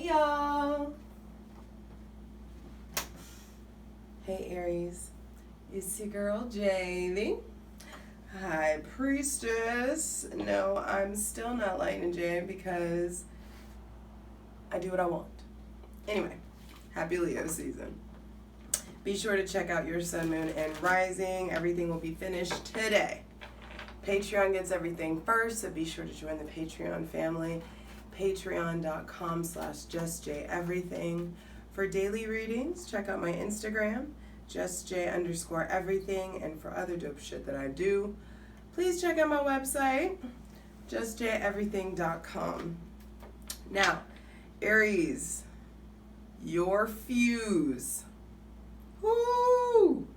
y'all. Hey Aries, it's your girl Javy. High Priestess. No, I'm still not lighting Jay because I do what I want. Anyway, happy Leo season. Be sure to check out your sun, moon, and rising. Everything will be finished today. Patreon gets everything first, so be sure to join the Patreon family. Patreon.com/justjeverything. For daily readings, check out my Instagram, justj_everything, and for other dope shit that I do, please check out my website, justjeverything.com. Now, Aries, your fuse. Woo!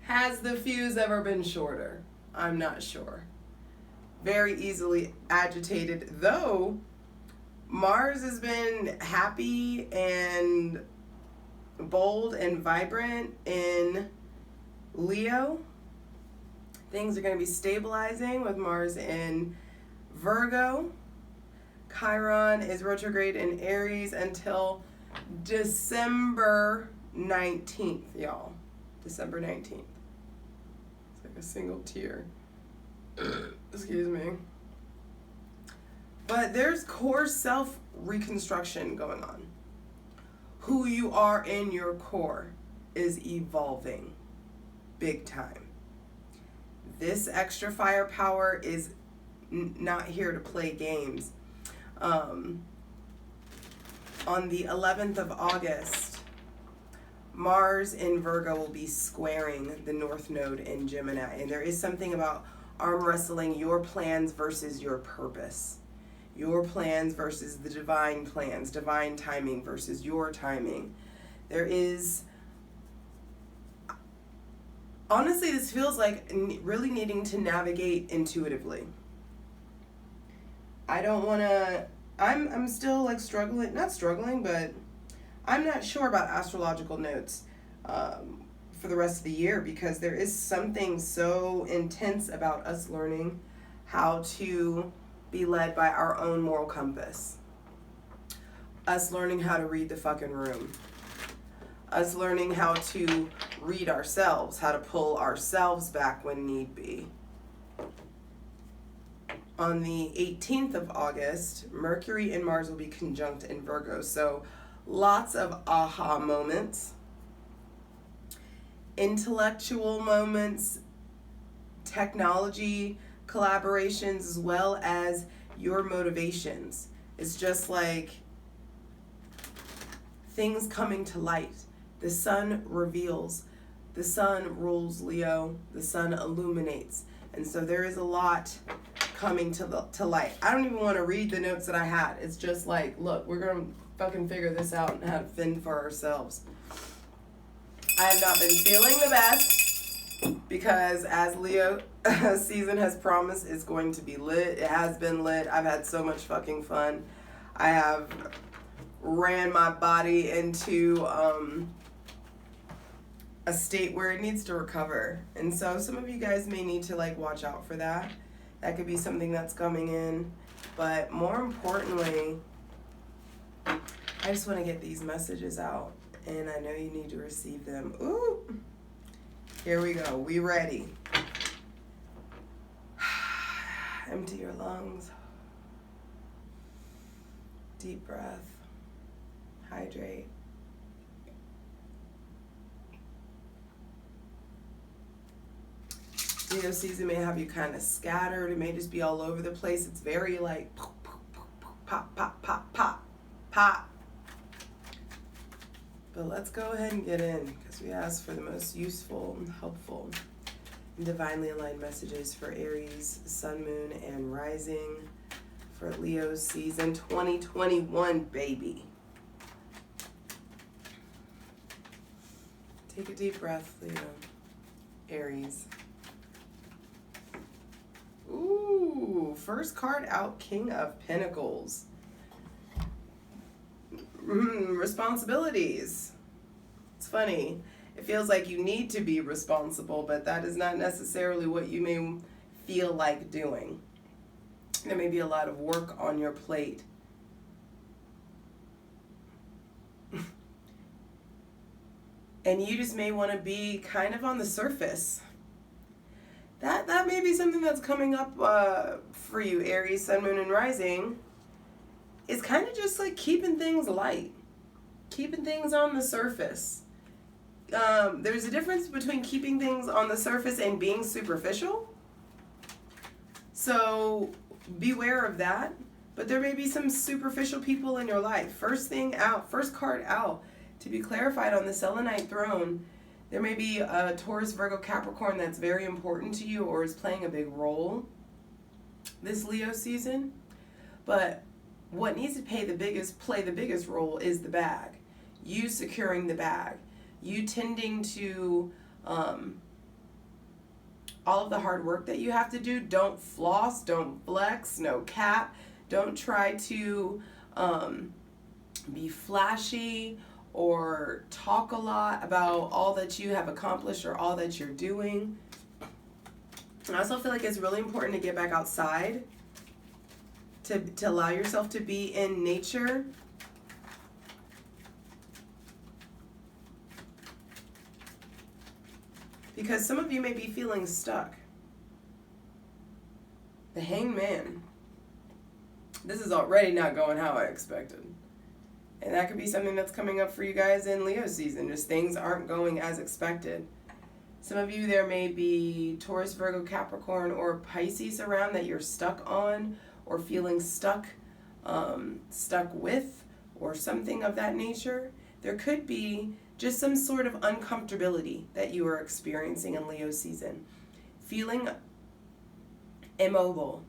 Has the fuse ever been shorter? I'm not sure. Very easily agitated, though Mars has been happy and bold and vibrant in Leo. Things are going to be stabilizing with Mars in Virgo. Chiron is retrograde in Aries until December 19th, y'all. December 19th. It's like a single tear. Excuse me. But there's core self-reconstruction going on. Who you are in your core is evolving big time. This extra firepower is not here to play games. On the 11th of August, Mars in Virgo will be squaring the North Node in Gemini. And there is something about arm wrestling your plans versus your purpose. Your plans versus the divine plans, divine timing versus your timing. There is, honestly, this feels like really needing to navigate intuitively. I don't want to, I'm still like struggling, not struggling, but I'm not sure about astrological notes for the rest of the year, because there is something so intense about us learning how to be led by our own moral compass. Us learning how to read the fucking room. Us learning how to read ourselves, how to pull ourselves back when need be. On the 18th of August, Mercury and Mars will be conjunct in Virgo. So lots of aha moments, intellectual moments, technology collaborations, as well as your motivations. It's just like things coming to light. The sun reveals. The sun rules Leo. The sun illuminates. And so there is a lot coming to light. I don't even want to read the notes that I had. It's just like, look, we're going to fucking figure this out and how to fend for ourselves. I have not been feeling the best because as Leo season has promised, it's going to be lit. It has been lit. I've had so much fucking fun. I have ran my body into a state where it needs to recover. And so some of you guys may need to like watch out for that. That could be something that's coming in. But more importantly, I just want to get these messages out, and I know you need to receive them. Ooh, here we go. We ready. Empty your lungs. Deep breath. Hydrate. Leo season may have you kind of scattered. It may just be all over the place. It's very like pop, pop, pop, pop, pop, pop. But let's go ahead and get in, because we asked for the most useful, helpful, and divinely aligned messages for Aries, Sun, Moon, and Rising for Leo season 2021, baby. Take a deep breath, Leo. Aries. Ooh, first card out, King of Pentacles. Responsibilities. It's funny. It feels like you need to be responsible, but that is not necessarily what you may feel like doing. There may be a lot of work on your plate. And you just may want to be kind of on the surface. That may be something that's coming up for you, Aries, Sun, Moon, and Rising. It's kind of just like keeping things light. Keeping things on the surface. There's a difference between keeping things on the surface and being superficial. So beware of that. But there may be some superficial people in your life. First card out, to be clarified on the Selenite throne, there may be a Taurus, Virgo, Capricorn that's very important to you or is playing a big role this Leo season. But what needs to play the biggest role is the bag. You securing the bag. You tending to all of the hard work that you have to do. Don't floss, don't flex, no cap. Don't try to be flashy or talk a lot about all that you have accomplished or all that you're doing. I also feel like it's really important to get back outside, to allow yourself to be in nature. Because some of you may be feeling stuck. The Hanged Man. This is already not going how I expected. And that could be something that's coming up for you guys in Leo season. Just things aren't going as expected. Some of you, there may be Taurus, Virgo, Capricorn, or Pisces around that you're stuck on or feeling stuck with, or something of that nature. There could be just some sort of uncomfortability that you are experiencing in Leo season. Feeling immobile,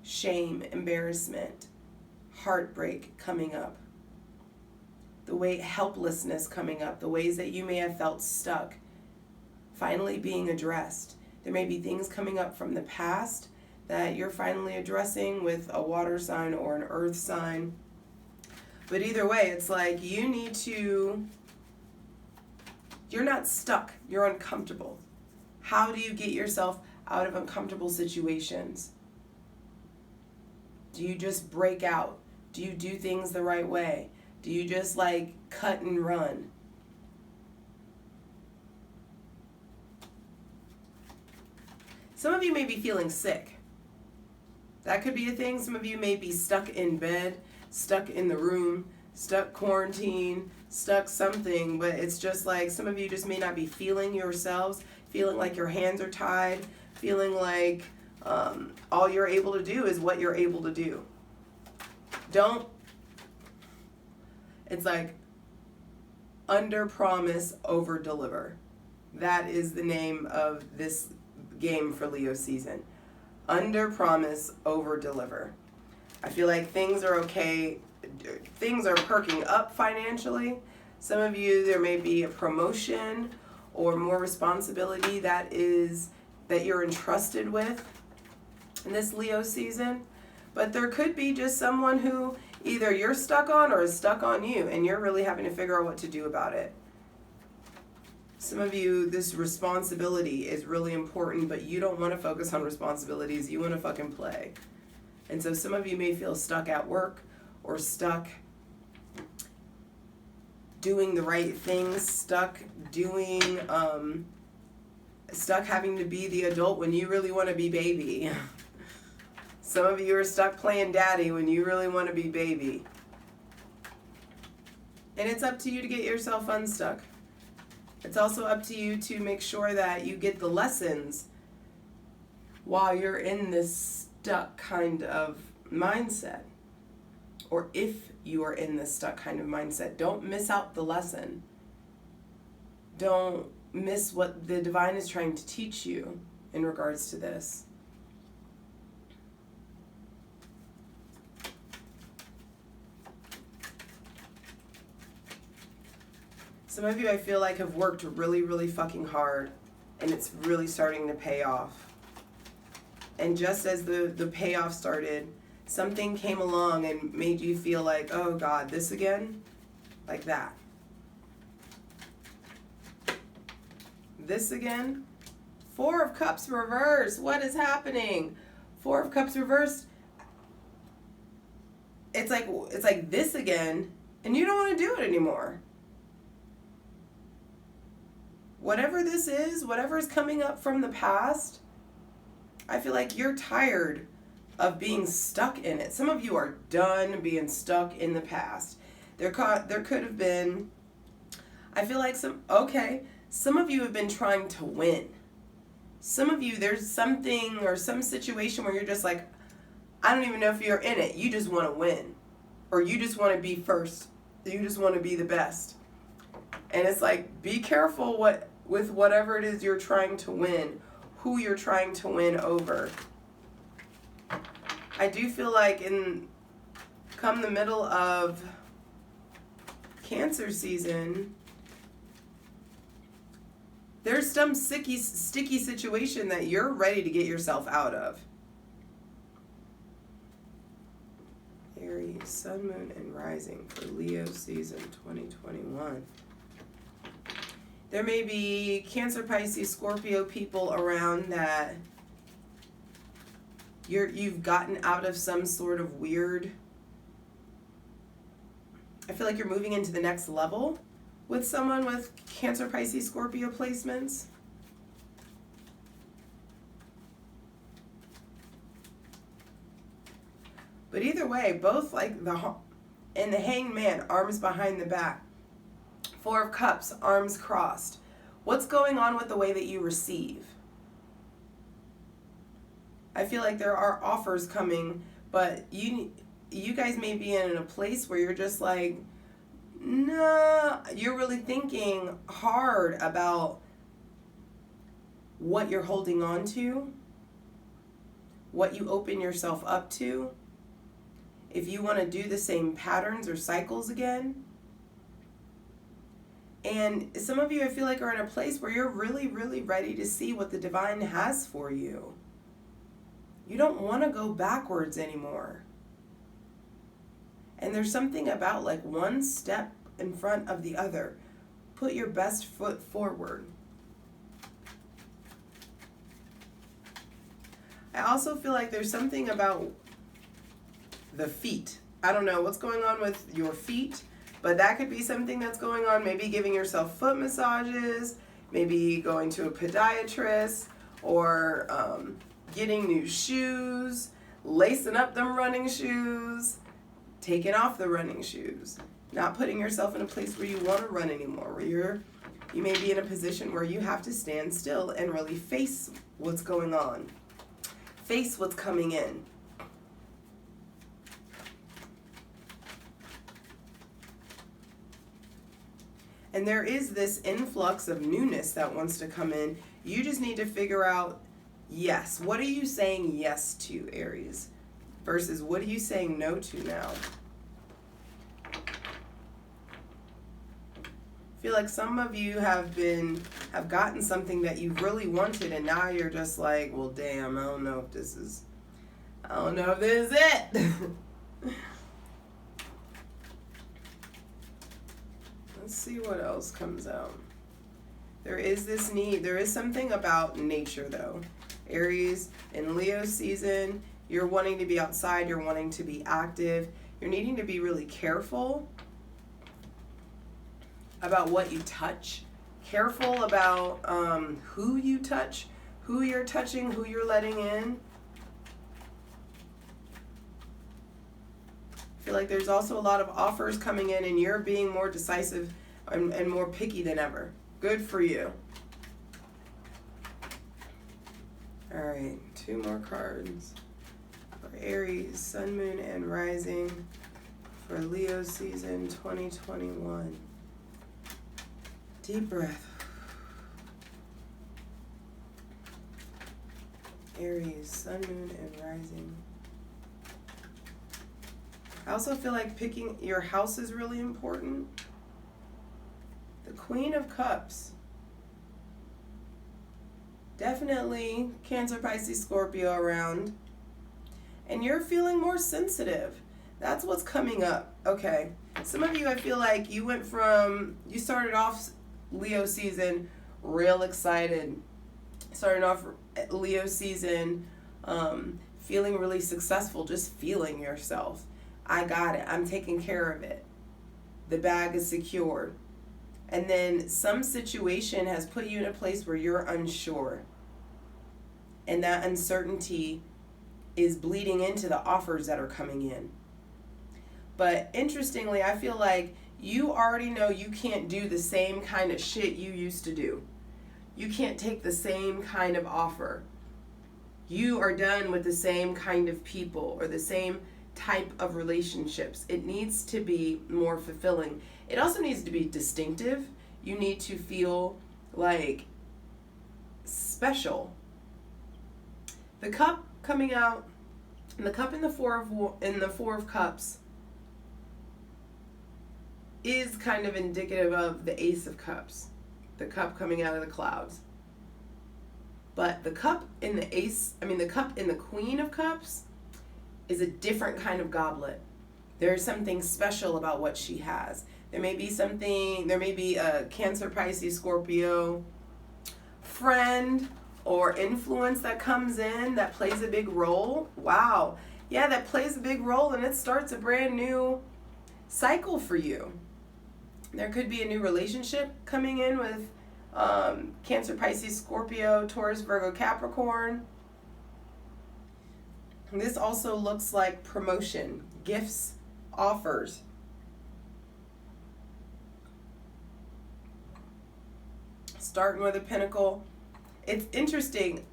shame, embarrassment, heartbreak coming up. The way helplessness coming up, the ways that you may have felt stuck, finally being addressed. There may be things coming up from the past that you're finally addressing with a water sign or an earth sign. But either way, it's like you're not stuck, you're uncomfortable. How do you get yourself out of uncomfortable situations? Do you just break out? Do you do things the right way? Do you just like cut and run? Some of you may be feeling sick. That could be a thing. Some of you may be stuck in bed, stuck in the room, stuck quarantine, stuck something, but it's just like some of you just may not be feeling yourselves, feeling like your hands are tied, feeling like all you're able to do is what you're able to do. It's like under promise, over deliver. That is the name of this game for Leo season. Under promise, over deliver. I feel like things are okay. Things are perking up financially. Some of you, there may be a promotion or more responsibility that you're entrusted with in this Leo season. But there could be just someone who either you're stuck on or is stuck on you, and you're really having to figure out what to do about it. Some of you, this responsibility is really important, but you don't want to focus on responsibilities. You want to fucking play. And so some of you may feel stuck at work or stuck doing the right things, stuck having to be the adult when you really want to be baby. Some of you are stuck playing daddy when you really want to be baby. And it's up to you to get yourself unstuck. It's also up to you to make sure that you get the lessons while you're in this stuck kind of mindset. Or if you are in this stuck kind of mindset, don't miss out the lesson. Don't miss what the divine is trying to teach you in regards to this. Some of you, I feel like, have worked really, really fucking hard, and it's really starting to pay off. And just as the payoff started, something came along and made you feel like, oh God, this again? Like that. This again? Four of Cups reversed. What is happening? Four of Cups reversed. It's like this again, and you don't want to do it anymore. whatever this is, whatever is coming up from the past, I feel like you're tired of being stuck in it. Some of you are done being stuck in the past. There could have been, I feel like some of you have been trying to win. Some of you, there's something or some situation where you're just like, I don't even know if you're in it. You just want to win. Or you just want to be first. You just want to be the best. And it's like, be careful with whatever it is you're trying to win, who you're trying to win over. I do feel like come the middle of Cancer season, there's some sticky situation that you're ready to get yourself out of. Aries, Sun, Moon, and Rising for Leo season 2021. There may be Cancer, Pisces, Scorpio people around that you've gotten out of some sort of weird, I feel like you're moving into the next level with someone with Cancer, Pisces, Scorpio placements. But either way, both like the Hanged Man, arms behind the back. Four of Cups, arms crossed. What's going on with the way that you receive? I feel like there are offers coming, but you guys may be in a place where you're just like, nah, you're really thinking hard about what you're holding on to, what you open yourself up to, if you want to do the same patterns or cycles again. And some of you, I feel like, are in a place where you're really, really ready to see what the divine has for you. You don't want to go backwards anymore. And there's something about like one step in front of the other. Put your best foot forward. I also feel like there's something about the feet. I don't know what's going on with your feet, but that could be something that's going on. Maybe giving yourself foot massages, maybe going to a podiatrist, or getting new shoes, lacing up them running shoes, taking off the running shoes, not putting yourself in a place where you want to run anymore, where you may be in a position where you have to stand still and really face what's going on, face what's coming in. And there is this influx of newness that wants to come in. You just need to figure out, yes, what are you saying yes to, Aries, versus what are you saying no to now? I feel like some of you have gotten something that you've really wanted, and now you're just like, well, damn, I don't know if this is it. Let's see what else comes out. There is this need. There is something about nature, though. Aries, in Leo season, you're wanting to be outside. You're wanting to be active. You're needing to be really careful about what you touch. Careful about who you touch, who you're touching, who you're letting in. I feel like there's also a lot of offers coming in, and you're being more decisive and more picky than ever. Good for you. All right, 2 more cards for Aries, Sun, Moon, and Rising for Leo season 2021. Deep breath. Aries, Sun, Moon, and Rising. I also feel like picking your house is really important. The Queen of Cups. Definitely Cancer, Pisces, Scorpio around. And you're feeling more sensitive. That's what's coming up. Okay. Some of you, I feel like you started off Leo season real excited. Started off Leo season feeling really successful, just feeling yourself. I got it. I'm taking care of it. The bag is secured. And then some situation has put you in a place where you're unsure. And that uncertainty is bleeding into the offers that are coming in. But interestingly, I feel like you already know you can't do the same kind of shit you used to do. You can't take the same kind of offer. You are done with the same kind of people or the same type of relationships. It needs to be more fulfilling. It also needs to be distinctive. You need to feel like special. The cup coming out, and the cup in the Four of Cups is kind of indicative of the Ace of Cups. The cup coming out of the clouds. But the cup in the cup in the Queen of Cups is a different kind of goblet. There's something special about what she has. There may be a Cancer, Pisces, Scorpio friend or influence that comes in that plays a big role. Wow. Yeah, that plays a big role, and it starts a brand new cycle for you. There could be a new relationship coming in with Cancer, Pisces, Scorpio, Taurus, Virgo, Capricorn. This also looks like promotion, gifts, offers. Starting with a pentacle. It's interesting,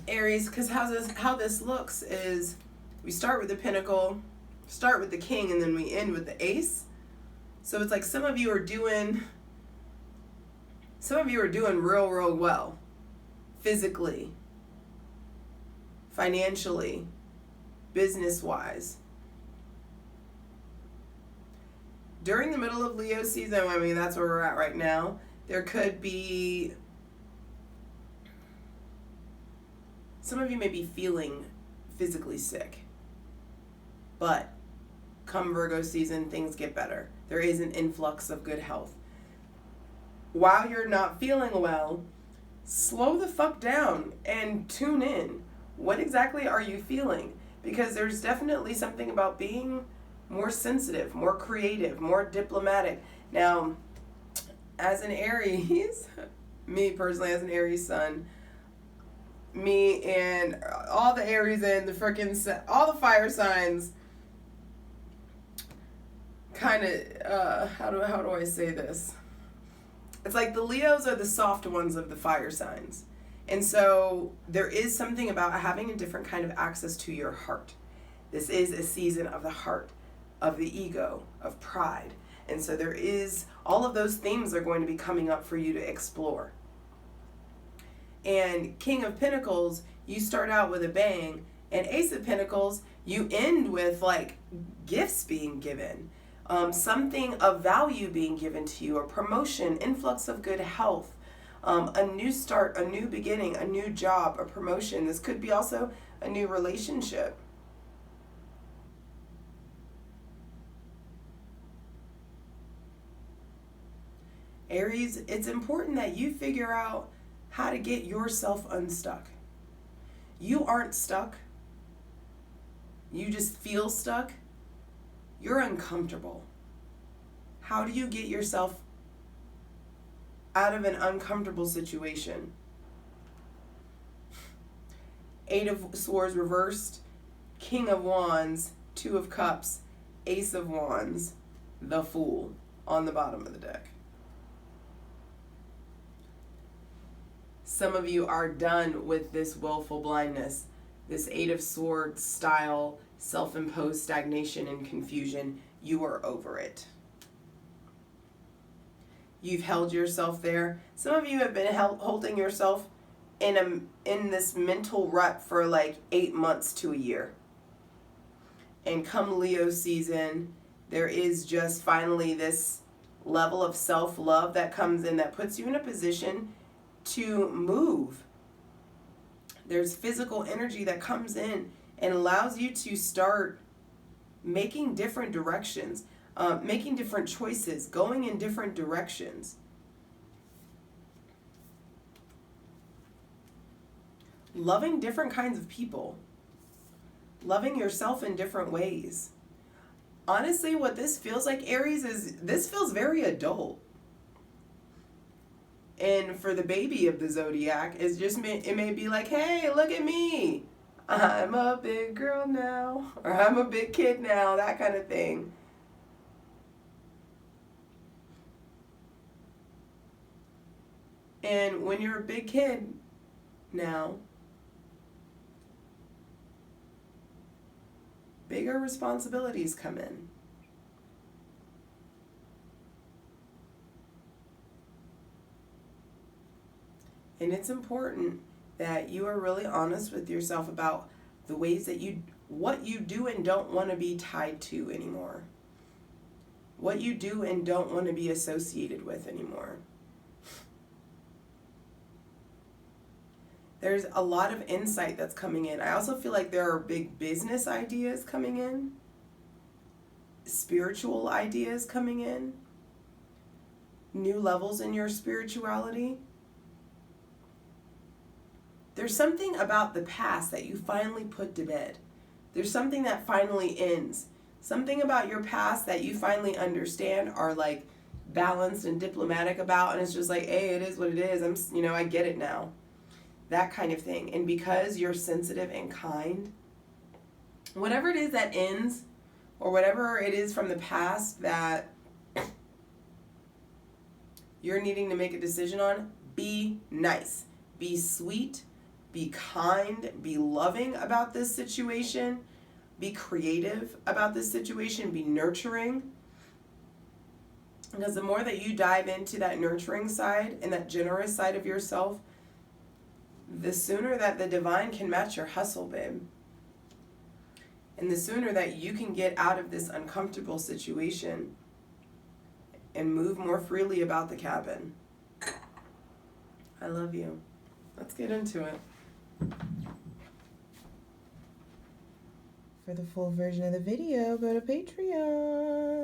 Aries, because how this looks is we start with the pentacle, start with the king, and then we end with the ace. So it's like some of you are doing real well, physically, financially, business-wise. During the middle of Leo season, I mean, that's where we're at right now, there could be, some of you may be feeling physically sick, but come Virgo season, things get better. There is an influx of good health. While you're not feeling well, slow the fuck down and tune in. What exactly are you feeling? Because there's definitely something about being more sensitive, more creative, more diplomatic. Now, as an Aries, me personally as an Aries sun, me and all the Aries and all the fire signs kind of, how do I say this? It's like the Leos are the soft ones of the fire signs. And so there is something about having a different kind of access to your heart. This is a season of the heart, of the ego, of pride. And so there is, all of those themes are going to be coming up for you to explore. And King of Pentacles, you start out with a bang. And Ace of Pentacles, you end with like gifts being given. Something of value being given to you, a promotion, influx of good health, a new start, a new beginning, a new job, a promotion. This could be also a new relationship. Aries, it's important that you figure out how to get yourself unstuck. You aren't stuck. You just feel stuck. You're uncomfortable. How do you get yourself out of an uncomfortable situation? Eight of Swords reversed, King of Wands, Two of Cups, Ace of Wands, the Fool on the bottom of the deck. Some of you are done with this willful blindness, this Eight of Swords style self-imposed stagnation and confusion. You are over it. You've held yourself there. Some of you have been holding yourself in this mental rut for like 8 months to a year. And come Leo season, there is just finally this level of self-love that comes in that puts you in a position to move. There's physical energy that comes in and allows you to start making different directions, making different choices, going in different directions. Loving different kinds of people. Loving yourself in different ways. honestly, what this feels like, Aries, is this feels very adult. And for the baby of the zodiac, it may be like, hey, look at me. I'm a big girl now. Or I'm a big kid now. That kind of thing. And when you're a big kid now, bigger responsibilities come in. And it's important that you are really honest with yourself about the ways that what you do and don't want to be tied to anymore. What you do and don't want to be associated with anymore. There's a lot of insight that's coming in. I also feel like there are big business ideas coming in, spiritual ideas coming in, new levels in your spirituality. There's something about the past that you finally put to bed. There's something that finally ends. Something about your past that you finally understand, are like balanced and diplomatic about, and it's just like, hey, it is what it is. I get it now. That kind of thing. And because you're sensitive and kind, whatever it is that ends, or whatever it is from the past that you're needing to make a decision on, be nice, be sweet, be kind, be loving about this situation, be creative about this situation, be nurturing. Because the more that you dive into that nurturing side and that generous side of yourself, the sooner that the divine can match your hustle, babe. And the sooner that you can get out of this uncomfortable situation and move more freely about the cabin. I love you. Let's get into it. For the full version of the video, go to Patreon.